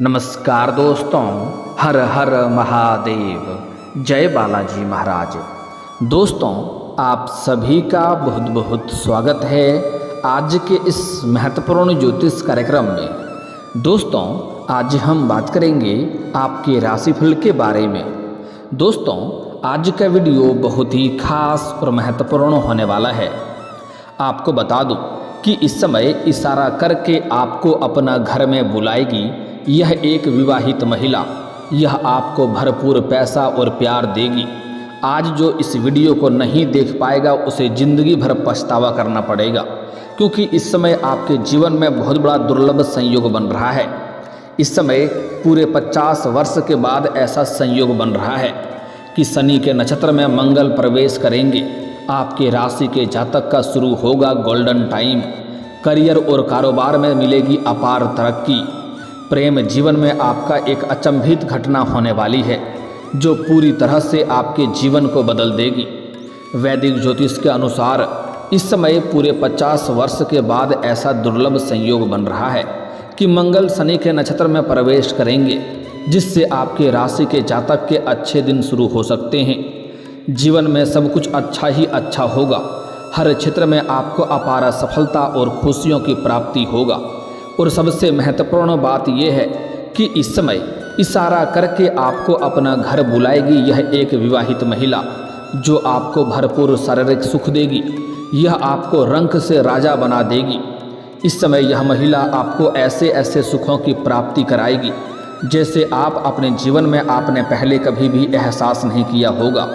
नमस्कार दोस्तों, हर हर महादेव, जय बालाजी महाराज। दोस्तों, आप सभी का बहुत बहुत स्वागत है आज के इस महत्वपूर्ण ज्योतिष कार्यक्रम में। दोस्तों, आज हम बात करेंगे आपके राशिफल के बारे में। दोस्तों, आज का वीडियो बहुत ही खास और महत्वपूर्ण होने वाला है। आपको बता दूं कि इस समय इशारा करके आपको अपना घर में बुलाएगी यह एक विवाहित महिला। यह आपको भरपूर पैसा और प्यार देगी। आज जो इस वीडियो को नहीं देख पाएगा उसे ज़िंदगी भर पछतावा करना पड़ेगा, क्योंकि इस समय आपके जीवन में बहुत बड़ा दुर्लभ संयोग बन रहा है। इस समय पूरे 50 वर्ष के बाद ऐसा संयोग बन रहा है कि शनि के नक्षत्र में मंगल प्रवेश करेंगे। आपके राशि के जातक का शुरू होगा गोल्डन टाइम। करियर और कारोबार में मिलेगी अपार तरक्की। प्रेम जीवन में आपका एक अचंभित घटना होने वाली है जो पूरी तरह से आपके जीवन को बदल देगी। वैदिक ज्योतिष के अनुसार इस समय पूरे 50 वर्ष के बाद ऐसा दुर्लभ संयोग बन रहा है कि मंगल शनि के नक्षत्र में प्रवेश करेंगे, जिससे आपके राशि के जातक के अच्छे दिन शुरू हो सकते हैं। जीवन में सब कुछ अच्छा ही अच्छा होगा। हर क्षेत्र में आपको अपार सफलता और खुशियों की प्राप्ति होगा। और सबसे महत्वपूर्ण बात यह है कि इस समय इशारा करके आपको अपना घर बुलाएगी यह एक विवाहित महिला, जो आपको भरपूर शारीरिक सुख देगी। यह आपको रंक से राजा बना देगी। इस समय यह महिला आपको ऐसे ऐसे सुखों की प्राप्ति कराएगी जैसे आप अपने जीवन में आपने पहले कभी भी एहसास नहीं किया होगा।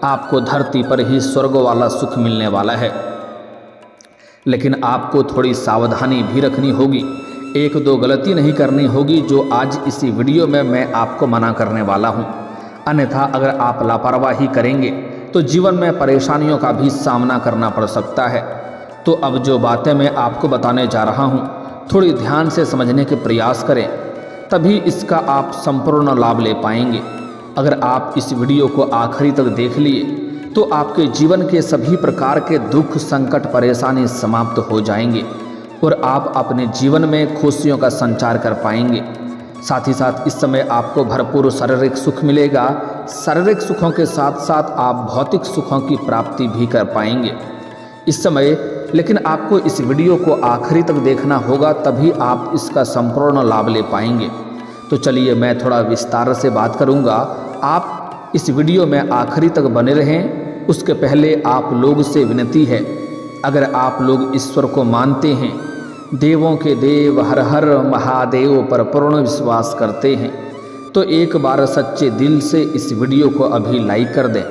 आपको धरती पर ही स्वर्ग वाला सुख मिलने वाला है, लेकिन आपको थोड़ी सावधानी भी रखनी होगी। एक दो गलती नहीं करनी होगी जो आज इसी वीडियो में मैं आपको मना करने वाला हूं। अन्यथा अगर आप लापरवाही करेंगे तो जीवन में परेशानियों का भी सामना करना पड़ सकता है। तो अब जो बातें मैं आपको बताने जा रहा हूं, थोड़ी ध्यान से समझने के प्रयास करें, तभी इसका आप संपूर्ण लाभ ले पाएंगे। अगर आप इस वीडियो को आखिरी तक देख लिए तो आपके जीवन के सभी प्रकार के दुख, संकट, परेशानी समाप्त हो जाएंगे और आप अपने जीवन में खुशियों का संचार कर पाएंगे। साथ ही साथ इस समय आपको भरपूर शारीरिक सुख मिलेगा। शारीरिक सुखों के साथ साथ आप भौतिक सुखों की प्राप्ति भी कर पाएंगे इस समय। लेकिन आपको इस वीडियो को आखिरी तक देखना होगा, तभी आप इसका संपूर्ण लाभ ले पाएंगे। तो चलिए मैं थोड़ा विस्तार से बात करूंगा। आप इस वीडियो में आखिरी तक बने रहें। उसके पहले आप लोग से विनती है, अगर आप लोग ईश्वर को मानते हैं, देवों के देव हर हर महादेव पर पूर्ण विश्वास करते हैं, तो एक बार सच्चे दिल से इस वीडियो को अभी लाइक कर दें।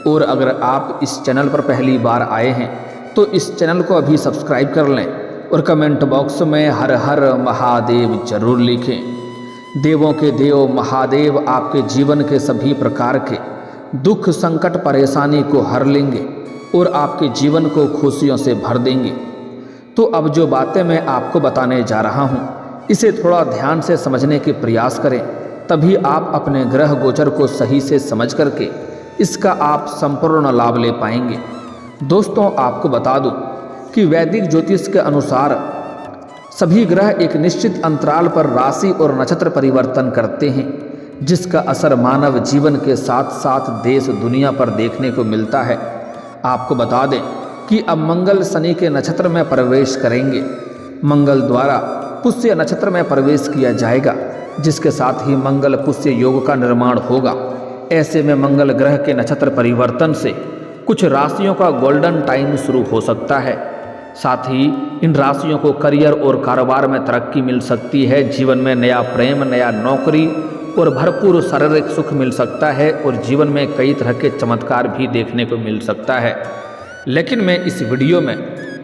और अगर आप इस चैनल पर पहली बार आए हैं तो इस चैनल को अभी सब्सक्राइब कर लें और कमेंट बॉक्स में हर हर महादेव जरूर लिखें। देवों के देव महादेव आपके जीवन के सभी प्रकार के दुख, संकट, परेशानी को हर लेंगे और आपके जीवन को खुशियों से भर देंगे। तो अब जो बातें मैं आपको बताने जा रहा हूँ, इसे थोड़ा ध्यान से समझने के प्रयास करें, तभी आप अपने ग्रह गोचर को सही से समझ करके इसका आप संपूर्ण लाभ ले पाएंगे। दोस्तों, आपको बता दूं कि वैदिक ज्योतिष के अनुसार सभी ग्रह एक निश्चित अंतराल पर राशि और नक्षत्र परिवर्तन करते हैं, जिसका असर मानव जीवन के साथ साथ देश दुनिया पर देखने को मिलता है। आपको बता दें कि अब मंगल शनि के नक्षत्र में प्रवेश करेंगे। मंगल द्वारा पुष्य नक्षत्र में प्रवेश किया जाएगा, जिसके साथ ही मंगल पुष्य योग का निर्माण होगा। ऐसे में मंगल ग्रह के नक्षत्र परिवर्तन से कुछ राशियों का गोल्डन टाइम शुरू हो सकता है। साथ ही इन राशियों को करियर और कारोबार में तरक्की मिल सकती है। जीवन में नया प्रेम, नया नौकरी और भरपूर शारीरिक सुख मिल सकता है और जीवन में कई तरह के चमत्कार भी देखने को मिल सकता है। लेकिन मैं इस वीडियो में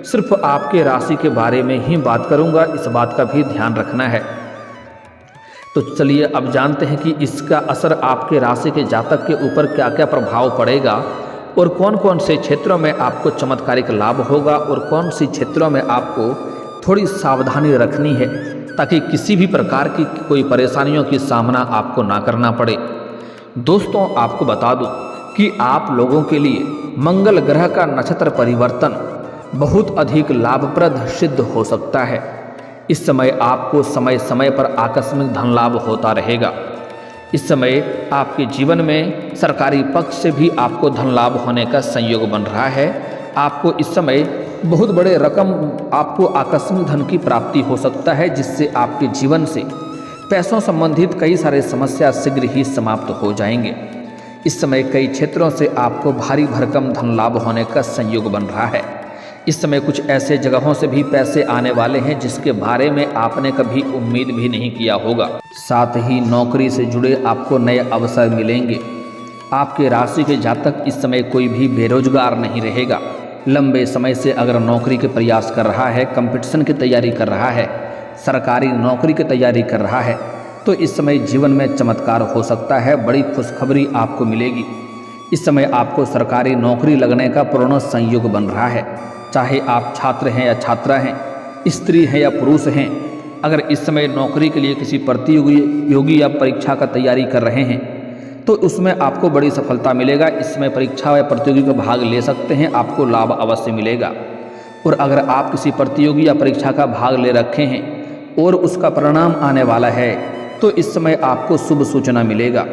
सिर्फ आपके राशि के बारे में ही बात करूंगा, इस बात का भी ध्यान रखना है। तो चलिए अब जानते हैं कि इसका असर आपके राशि के जातक के ऊपर क्या क्या प्रभाव पड़ेगा और कौन कौन से क्षेत्रों में आपको चमत्कारिक लाभ होगा और कौन सी क्षेत्रों में आपको थोड़ी सावधानी रखनी है, ताकि किसी भी प्रकार की कोई परेशानियों की सामना आपको ना करना पड़े। दोस्तों, आपको बता दूं कि आप लोगों के लिए मंगल ग्रह का नक्षत्र परिवर्तन बहुत अधिक लाभप्रद सिद्ध हो सकता है। इस समय आपको समय समय पर आकस्मिक धन लाभ होता रहेगा। इस समय आपके जीवन में सरकारी पक्ष से भी आपको धन लाभ होने का संयोग बन रहा है। आपको इस समय बहुत बड़े रकम आपको आकस्मिक धन की प्राप्ति हो सकता है, जिससे आपके जीवन से पैसों संबंधित कई सारे समस्या शीघ्र ही समाप्त हो जाएंगे। इस समय कई क्षेत्रों से आपको भारी भरकम धन लाभ होने का संयोग बन रहा है। इस समय कुछ ऐसे जगहों से भी पैसे आने वाले हैं जिसके बारे में आपने कभी उम्मीद भी नहीं किया होगा। साथ ही नौकरी से जुड़े आपको नए अवसर मिलेंगे। आपके राशि के जातक इस समय कोई भी बेरोजगार नहीं रहेगा। लंबे समय से अगर नौकरी के प्रयास कर रहा है, कंपटीशन की तैयारी कर रहा है, सरकारी नौकरी की तैयारी कर रहा है, तो इस समय जीवन में चमत्कार हो सकता है। बड़ी खुशखबरी आपको मिलेगी। इस समय आपको सरकारी नौकरी लगने का पूर्ण संयोग बन रहा है। चाहे आप छात्र हैं या छात्रा हैं, स्त्री हैं या पुरुष हैं, अगर इस समय नौकरी के लिए किसी प्रतियोगी या परीक्षा का तैयारी कर रहे हैं तो उसमें आपको बड़ी सफलता मिलेगा। इसमें परीक्षा या प्रतियोगी का भाग ले सकते हैं, आपको लाभ अवश्य मिलेगा। और अगर आप किसी प्रतियोगी या परीक्षा का भाग ले रखे हैं और उसका परिणाम आने वाला है तो इस समय आपको शुभ सूचना मिलेगा।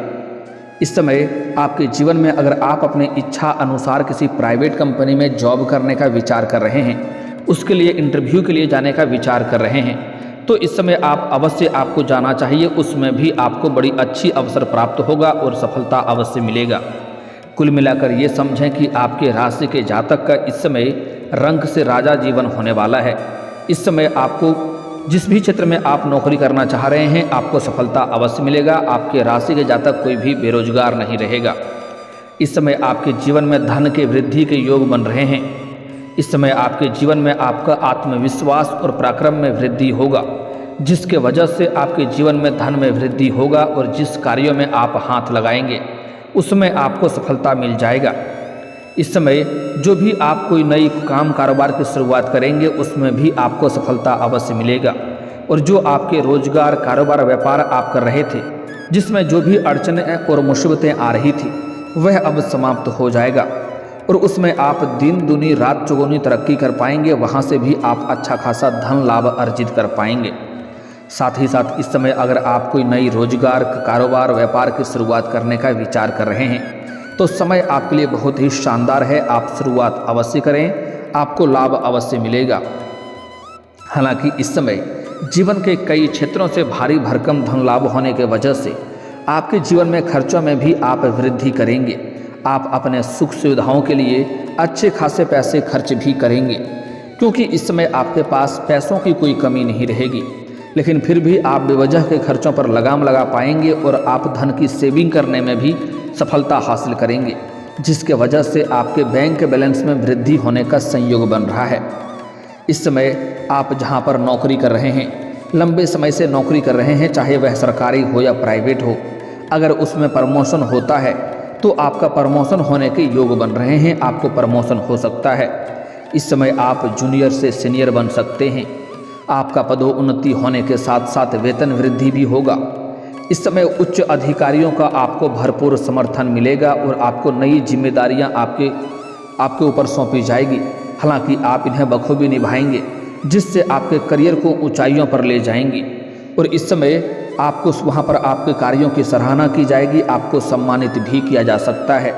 इस समय आपके जीवन में अगर आप अपने इच्छा अनुसार किसी प्राइवेट कंपनी में जॉब करने का विचार कर रहे हैं, उसके लिए इंटरव्यू के लिए जाने का विचार कर रहे हैं, तो इस समय आप अवश्य आपको जाना चाहिए। उसमें भी आपको बड़ी अच्छी अवसर प्राप्त होगा और सफलता अवश्य मिलेगा। कुल मिलाकर ये समझें कि आपके राशि के जातक का इस समय रंग से राजा जीवन होने वाला है। इस समय आपको जिस भी क्षेत्र में आप नौकरी करना चाह रहे हैं, आपको सफलता अवश्य मिलेगा। आपके राशि के जातक कोई भी बेरोजगार नहीं रहेगा। इस समय आपके जीवन में धन के वृद्धि के योग बन रहे हैं। इस समय आपके जीवन में आपका आत्मविश्वास और पराक्रम में वृद्धि होगा, जिसके वजह से आपके जीवन में धन में वृद्धि होगा और जिस कार्यों में आप हाथ लगाएंगे उसमें आपको सफलता मिल जाएगा। इस समय जो भी आप कोई नई काम कारोबार की शुरुआत करेंगे उसमें भी आपको सफलता अवश्य मिलेगा। और जो आपके रोजगार कारोबार व्यापार आप कर रहे थे, जिसमें जो भी अड़चनें और मुसीबतें आ रही थी, वह अब समाप्त हो जाएगा और उसमें आप दिन दुनी रात चौगुनी तरक्की कर पाएंगे। वहाँ से भी आप अच्छा खासा धन लाभ अर्जित कर पाएंगे। साथ ही साथ इस समय अगर आप कोई नई रोजगार कारोबार व्यापार की शुरुआत करने का विचार कर रहे हैं तो समय आपके लिए बहुत ही शानदार है। आप शुरुआत अवश्य करें, आपको लाभ अवश्य मिलेगा। हालांकि इस समय जीवन के कई क्षेत्रों से भारी भरकम धन लाभ होने के वजह से आपके जीवन में खर्चों में भी आप वृद्धि करेंगे। आप अपने सुख सुविधाओं के लिए अच्छे खासे पैसे खर्च भी करेंगे, क्योंकि इस समय आपके पास पैसों की कोई कमी नहीं रहेगी। लेकिन फिर भी आप बेवजह के खर्चों पर लगाम लगा पाएंगे और आप धन की सेविंग करने में भी सफलता हासिल करेंगे, जिसके वजह से आपके बैंक बैलेंस में वृद्धि होने का संयोग बन रहा है। इस समय आप जहां पर नौकरी कर रहे हैं, लंबे समय से नौकरी कर रहे हैं, चाहे वह सरकारी हो या प्राइवेट हो, अगर उसमें प्रमोशन होता है तो आपका प्रमोशन होने के योग बन रहे हैं। आपको प्रमोशन हो सकता है। इस समय आप जूनियर से सीनियर बन सकते हैं। आपका पदोन्नति होने के साथ साथ वेतन वृद्धि भी होगा। इस समय उच्च अधिकारियों का आपको भरपूर समर्थन मिलेगा और आपको नई जिम्मेदारियां आपके ऊपर सौंपी जाएगी। हालांकि आप इन्हें बखूबी निभाएंगे, जिससे आपके करियर को ऊंचाइयों पर ले जाएंगी। और इस समय आपको वहां पर आपके कार्यों की सराहना की जाएगी, आपको सम्मानित भी किया जा सकता है।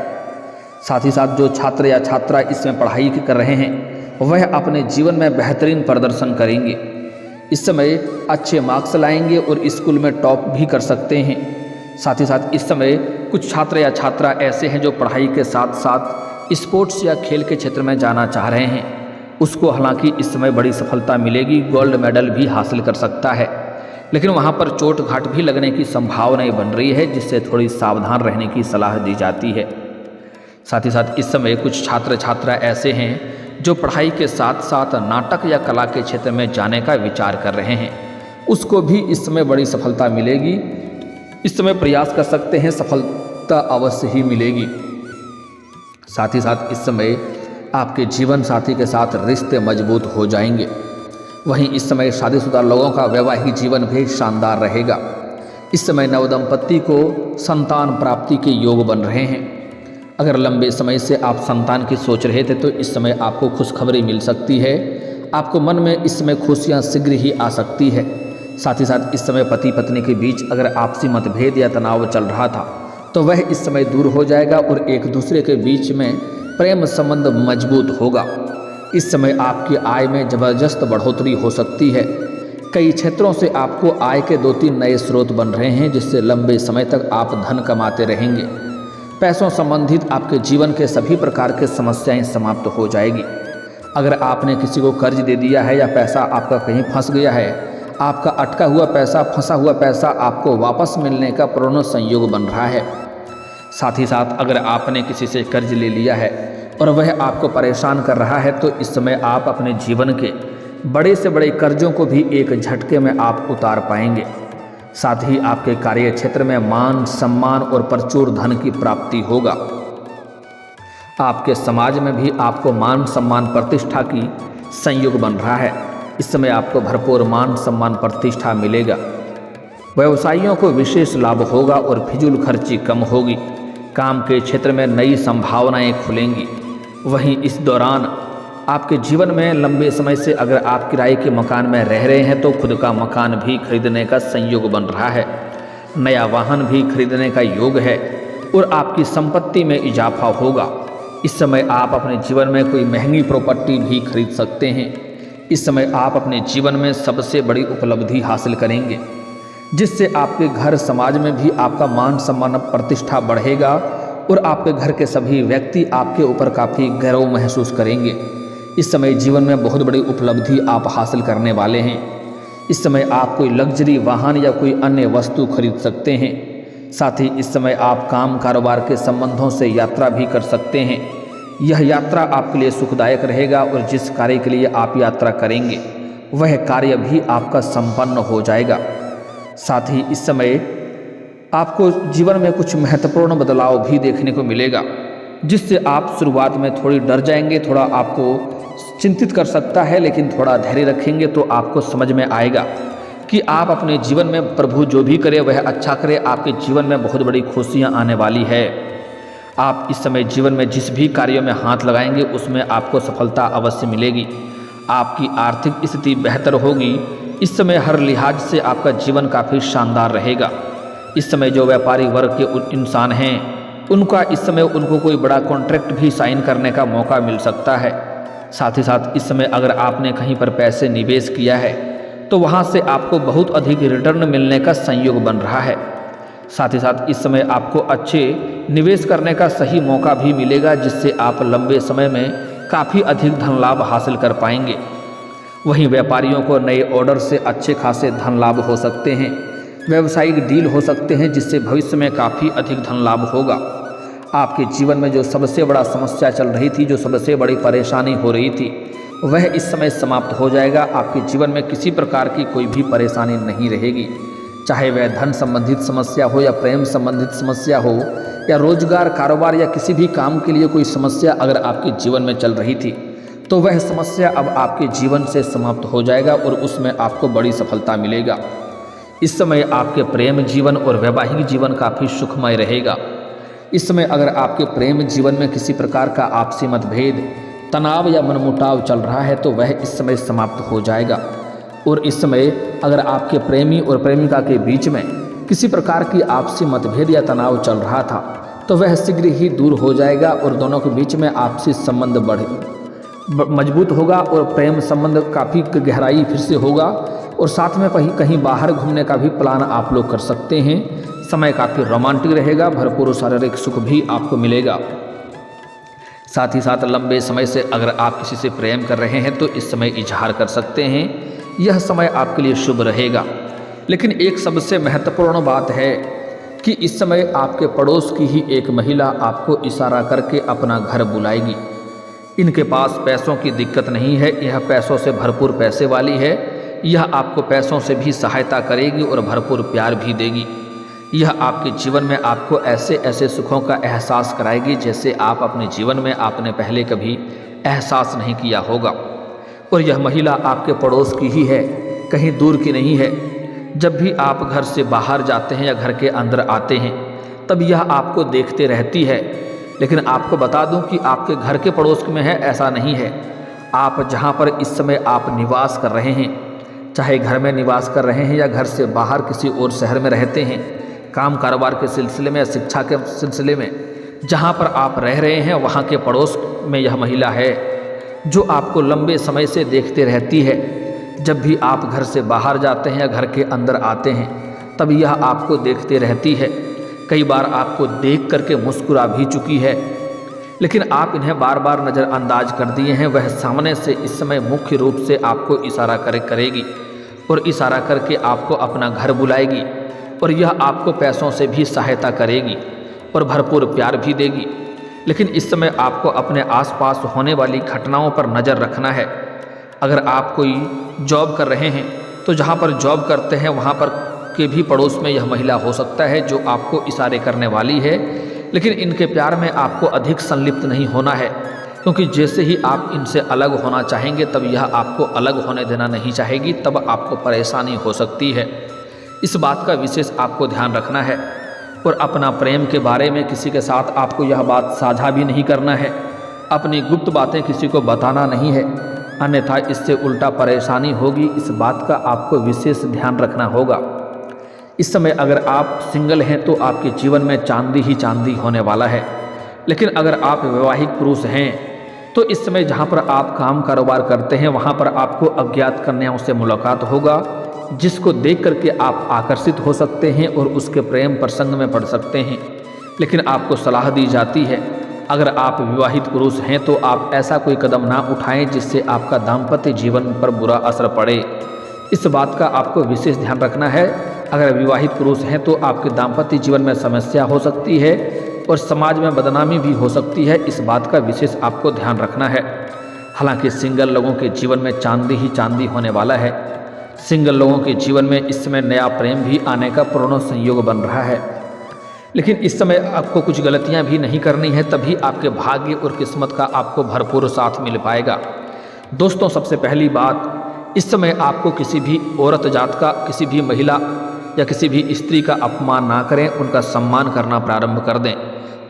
साथ ही साथ जो छात्र या छात्रा इसमें पढ़ाई कर रहे हैं, वह अपने जीवन में बेहतरीन प्रदर्शन करेंगे। इस समय अच्छे मार्क्स लाएंगे और स्कूल में टॉप भी कर सकते हैं। साथ ही साथ इस समय कुछ छात्र या छात्रा ऐसे हैं जो पढ़ाई के साथ साथ स्पोर्ट्स या खेल के क्षेत्र में जाना चाह रहे हैं। उसको हालांकि इस समय बड़ी सफलता मिलेगी, गोल्ड मेडल भी हासिल कर सकता है। लेकिन वहाँ पर चोट घाट भी लगने की संभावनाएं बन रही है, जिससे थोड़ी सावधान रहने की सलाह दी जाती है। साथ ही साथ इस समय कुछ छात्र छात्रा ऐसे हैं जो पढ़ाई के साथ साथ नाटक या कला के क्षेत्र में जाने का विचार कर रहे हैं, उसको भी इस समय बड़ी सफलता मिलेगी। इस समय प्रयास कर सकते हैं, सफलता अवश्य ही मिलेगी। साथ ही साथ इस समय आपके जीवन साथी के साथ रिश्ते मजबूत हो जाएंगे। वहीं इस समय शादीशुदा लोगों का वैवाहिक जीवन भी शानदार रहेगा। इस समय नवदंपति को संतान प्राप्ति के योग बन रहे हैं। अगर लंबे समय से आप संतान की सोच रहे थे तो इस समय आपको खुशखबरी मिल सकती है। आपको मन में इस समय खुशियाँ शीघ्र ही आ सकती है। साथ ही साथ इस समय पति पत्नी के बीच अगर आपसी मतभेद या तनाव चल रहा था तो वह इस समय दूर हो जाएगा और एक दूसरे के बीच में प्रेम संबंध मजबूत होगा। इस समय आपकी आय में ज़बरदस्त बढ़ोतरी हो सकती है। कई क्षेत्रों से आपको आय के 2-3 नए स्रोत बन रहे हैं, जिससे लंबे समय तक आप धन कमाते रहेंगे। पैसों संबंधित आपके जीवन के सभी प्रकार के समस्याएं समाप्त हो जाएगी। अगर आपने किसी को कर्ज दे दिया है या पैसा आपका कहीं फंस गया है, आपका अटका हुआ पैसा, फंसा हुआ पैसा आपको वापस मिलने का पूर्ण संयोग बन रहा है। साथ ही साथ अगर आपने किसी से कर्ज ले लिया है और वह आपको परेशान कर रहा है तो इस समय आप अपने जीवन के बड़े से बड़े कर्जों को भी एक झटके में आप उतार पाएंगे। साथ ही आपके कार्य क्षेत्र में मान सम्मान और प्रचुर धन की प्राप्ति होगा। आपके समाज में भी आपको मान सम्मान प्रतिष्ठा की संयोग बन रहा है। इस समय आपको भरपूर मान सम्मान प्रतिष्ठा मिलेगा। व्यवसायियों को विशेष लाभ होगा और फिजूल खर्ची कम होगी। काम के क्षेत्र में नई संभावनाएं खुलेंगी। वहीं इस दौरान आपके जीवन में लंबे समय से अगर आप किराए के मकान में रह रहे हैं तो खुद का मकान भी खरीदने का संयोग बन रहा है। नया वाहन भी खरीदने का योग है और आपकी संपत्ति में इजाफा होगा। इस समय आप अपने जीवन में कोई महंगी प्रॉपर्टी भी खरीद सकते हैं। इस समय आप अपने जीवन में सबसे बड़ी उपलब्धि हासिल करेंगे, जिससे आपके घर समाज में भी आपका मान सम्मान प्रतिष्ठा बढ़ेगा और आपके घर के सभी व्यक्ति आपके ऊपर काफ़ी गर्व महसूस करेंगे। इस समय जीवन में बहुत बड़ी उपलब्धि आप हासिल करने वाले हैं। इस समय आप कोई लग्जरी वाहन या कोई अन्य वस्तु खरीद सकते हैं। साथ ही इस समय आप काम कारोबार के संबंधों से यात्रा भी कर सकते हैं। यह यात्रा आपके लिए सुखदायक रहेगा और जिस कार्य के लिए आप यात्रा करेंगे वह कार्य भी आपका संपन्न हो जाएगा। साथ ही इस समय आपको जीवन में कुछ महत्वपूर्ण बदलाव भी देखने को मिलेगा, जिससे आप शुरुआत में थोड़ी डर जाएंगे, थोड़ा आपको चिंतित कर सकता है, लेकिन थोड़ा धैर्य रखेंगे तो आपको समझ में आएगा कि आप अपने जीवन में प्रभु जो भी करे वह अच्छा करे। आपके जीवन में बहुत बड़ी खुशियां आने वाली है। आप इस समय जीवन में जिस भी कार्यों में हाथ लगाएंगे उसमें आपको सफलता अवश्य मिलेगी। आपकी आर्थिक स्थिति बेहतर होगी। इस समय हर लिहाज से आपका जीवन काफ़ी शानदार रहेगा। इस समय जो व्यापारी वर्ग के इंसान हैं उनका इस समय उनको कोई बड़ा कॉन्ट्रैक्ट भी साइन करने का मौका मिल सकता है। साथ ही साथ इस समय अगर आपने कहीं पर पैसे निवेश किया है तो वहाँ से आपको बहुत अधिक रिटर्न मिलने का संयोग बन रहा है। साथ ही साथ इस समय आपको अच्छे निवेश करने का सही मौका भी मिलेगा, जिससे आप लंबे समय में काफ़ी अधिक धन लाभ हासिल कर पाएंगे। वहीं व्यापारियों को नए ऑर्डर से अच्छे खासे धन लाभ हो सकते हैं। व्यावसायिक डील हो सकते हैं, जिससे भविष्य में काफ़ी अधिक धन लाभ होगा। आपके जीवन में जो सबसे बड़ा समस्या चल रही थी, जो सबसे बड़ी परेशानी हो रही थी, वह इस समय समाप्त हो जाएगा। आपके जीवन में किसी प्रकार की कोई भी परेशानी नहीं रहेगी, चाहे वह धन संबंधित समस्या हो या प्रेम संबंधित समस्या हो या रोजगार कारोबार या किसी भी काम के लिए कोई समस्या अगर आपके जीवन में चल रही थी तो वह समस्या अब आपके जीवन से समाप्त हो जाएगा और उसमें आपको बड़ी सफलता मिलेगा। इस समय आपके प्रेम जीवन और वैवाहिक जीवन काफ़ी सुखमय रहेगा। इस समय अगर आपके प्रेम जीवन में किसी प्रकार का आपसी मतभेद, तनाव या मनमुटाव चल रहा है तो वह इस समय समाप्त हो जाएगा। और इस समय अगर आपके प्रेमी और प्रेमिका के बीच में किसी प्रकार की आपसी मतभेद या तनाव चल रहा था तो वह शीघ्र ही दूर हो जाएगा और दोनों के बीच में आपसी संबंध मजबूत होगा और प्रेम संबंध काफ़ी गहराई फिर से होगा। और साथ में कहीं बाहर घूमने का भी प्लान आप लोग कर सकते हैं। समय काफ़ी रोमांटिक रहेगा, भरपूर शारीरिक सुख भी आपको मिलेगा। साथ ही साथ लंबे समय से अगर आप किसी से प्रेम कर रहे हैं तो इस समय इजहार कर सकते हैं। यह समय आपके लिए शुभ रहेगा। लेकिन एक सबसे महत्वपूर्ण बात है कि इस समय आपके पड़ोस की ही एक महिला आपको इशारा करके अपना घर बुलाएगी। इनके पास पैसों की दिक्कत नहीं है, यह पैसों से भरपूर पैसे वाली है। यह आपको पैसों से भी सहायता करेगी और भरपूर प्यार भी देगी। यह आपके जीवन में आपको ऐसे ऐसे सुखों का एहसास कराएगी जैसे आप अपने जीवन में आपने पहले कभी एहसास नहीं किया होगा। और यह महिला आपके पड़ोस की ही है, कहीं दूर की नहीं है। जब भी आप घर से बाहर जाते हैं या घर के अंदर आते हैं तब यह आपको देखते रहती है। लेकिन आपको बता दूं कि आपके घर के पड़ोस में है ऐसा नहीं है। आप जहाँ पर इस समय आप निवास कर रहे हैं, चाहे घर में निवास कर रहे हैं या घर से बाहर किसी और शहर में रहते हैं, काम कारोबार के सिलसिले में या शिक्षा के सिलसिले में, जहाँ पर आप रह रहे हैं वहाँ के पड़ोस में यह महिला है जो आपको लंबे समय से देखते रहती है। जब भी आप घर से बाहर जाते हैं या घर के अंदर आते हैं तब यह आपको देखते रहती है। कई बार आपको देख करके मुस्कुरा भी चुकी है, लेकिन आप इन्हें बार बार नज़रअंदाज कर दिए हैं। वह सामने से इस समय मुख्य रूप से आपको इशारा करेगी और इशारा करके आपको अपना घर बुलाएगी और यह आपको पैसों से भी सहायता करेगी और भरपूर प्यार भी देगी। लेकिन इस समय आपको अपने आसपास होने वाली घटनाओं पर नज़र रखना है। अगर आप कोई जॉब कर रहे हैं तो जहाँ पर जॉब करते हैं वहाँ पर के भी पड़ोस में यह महिला हो सकता है जो आपको इशारे करने वाली है। लेकिन इनके प्यार में आपको अधिक संलिप्त नहीं होना है, क्योंकि जैसे ही आप इनसे अलग होना चाहेंगे तब यह आपको अलग होने देना नहीं चाहेगी, तब आपको परेशानी हो सकती है। इस बात का विशेष आपको ध्यान रखना है और अपना प्रेम के बारे में किसी के साथ आपको यह बात साझा भी नहीं करना है। अपनी गुप्त बातें किसी को बताना नहीं है, अन्यथा इससे उल्टा परेशानी होगी। इस बात का आपको विशेष ध्यान रखना होगा। इस समय अगर आप सिंगल हैं तो आपके जीवन में चांदी ही चांदी होने वाला है। लेकिन अगर आप वैवाहिक पुरुष हैं तो इस समय जहाँ पर आप काम कारोबार करते हैं वहाँ पर आपको अज्ञात कन्याओं से मुलाकात होगा, जिसको देख करके आप आकर्षित हो सकते हैं और उसके प्रेम प्रसंग में पड़ सकते हैं। लेकिन आपको सलाह दी जाती है, अगर आप विवाहित पुरुष हैं तो आप ऐसा कोई कदम ना उठाएं जिससे आपका दाम्पत्य जीवन पर बुरा असर पड़े। इस बात का आपको विशेष ध्यान रखना है। अगर विवाहित पुरुष हैं तो आपके दाम्पत्य जीवन में समस्या हो सकती है और समाज में बदनामी भी हो सकती है। इस बात का विशेष आपको ध्यान रखना है। हालांकि सिंगल लोगों के जीवन में चांदी ही चांदी होने वाला है। सिंगल लोगों के जीवन में इस समय नया प्रेम भी आने का पूर्ण संयोग बन रहा है। लेकिन इस समय आपको कुछ गलतियां भी नहीं करनी है, तभी आपके भाग्य और किस्मत का आपको भरपूर साथ मिल पाएगा। दोस्तों, सबसे पहली बात, इस समय आपको किसी भी औरत जात का, किसी भी महिला या किसी भी स्त्री का अपमान ना करें, उनका सम्मान करना प्रारंभ कर दें।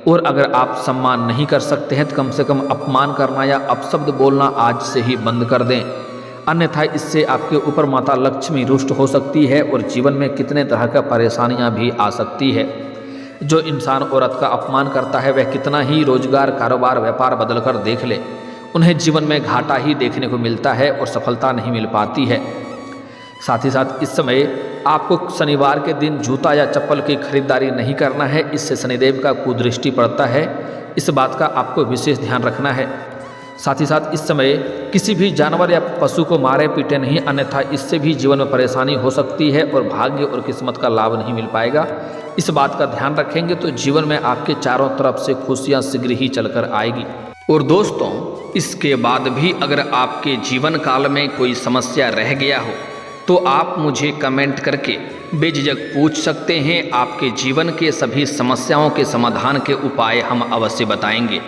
और अगर आप सम्मान नहीं कर सकते हैं तो कम से कम अपमान करना या अपशब्द बोलना आज से ही बंद कर दें, अन्यथा इससे आपके ऊपर माता लक्ष्मी रुष्ट हो सकती है और जीवन में कितने तरह का परेशानियां भी आ सकती है। जो इंसान औरत का अपमान करता है वह कितना ही रोजगार, कारोबार, व्यापार बदल कर देख ले, उन्हें जीवन में घाटा ही देखने को मिलता है और सफलता नहीं मिल पाती है। साथ ही साथ इस समय आपको शनिवार के दिन जूता या चप्पल की खरीदारी नहीं करना है, इससे शनिदेव का कुदृष्टि पड़ता है। इस बात का आपको विशेष ध्यान रखना है। साथ ही साथ इस समय किसी भी जानवर या पशु को मारे पीटे नहीं, अन्यथा इससे भी जीवन में परेशानी हो सकती है और भाग्य और किस्मत का लाभ नहीं मिल पाएगा। इस बात का ध्यान रखेंगे तो जीवन में आपके चारों तरफ से खुशियां शीघ्र ही चलकर आएगी। और दोस्तों, इसके बाद भी अगर आपके जीवन काल में कोई समस्या रह गया हो तो आप मुझे कमेंट करके बेझिझक पूछ सकते हैं। आपके जीवन के सभी समस्याओं के समाधान के उपाय हम अवश्य बताएंगे।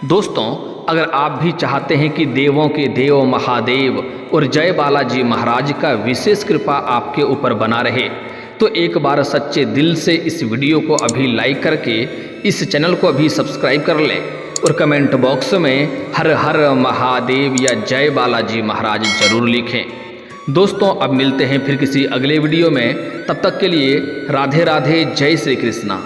दोस्तों, अगर आप भी चाहते हैं कि देवों के देव महादेव और जय बालाजी महाराज का विशेष कृपा आपके ऊपर बना रहे तो एक बार सच्चे दिल से इस वीडियो को अभी लाइक करके इस चैनल को अभी सब्सक्राइब कर लें और कमेंट बॉक्स में हर हर महादेव या जय बालाजी महाराज जरूर लिखें। दोस्तों, अब मिलते हैं फिर किसी अगले वीडियो में। तब तक के लिए राधे राधे, जय श्री कृष्णा।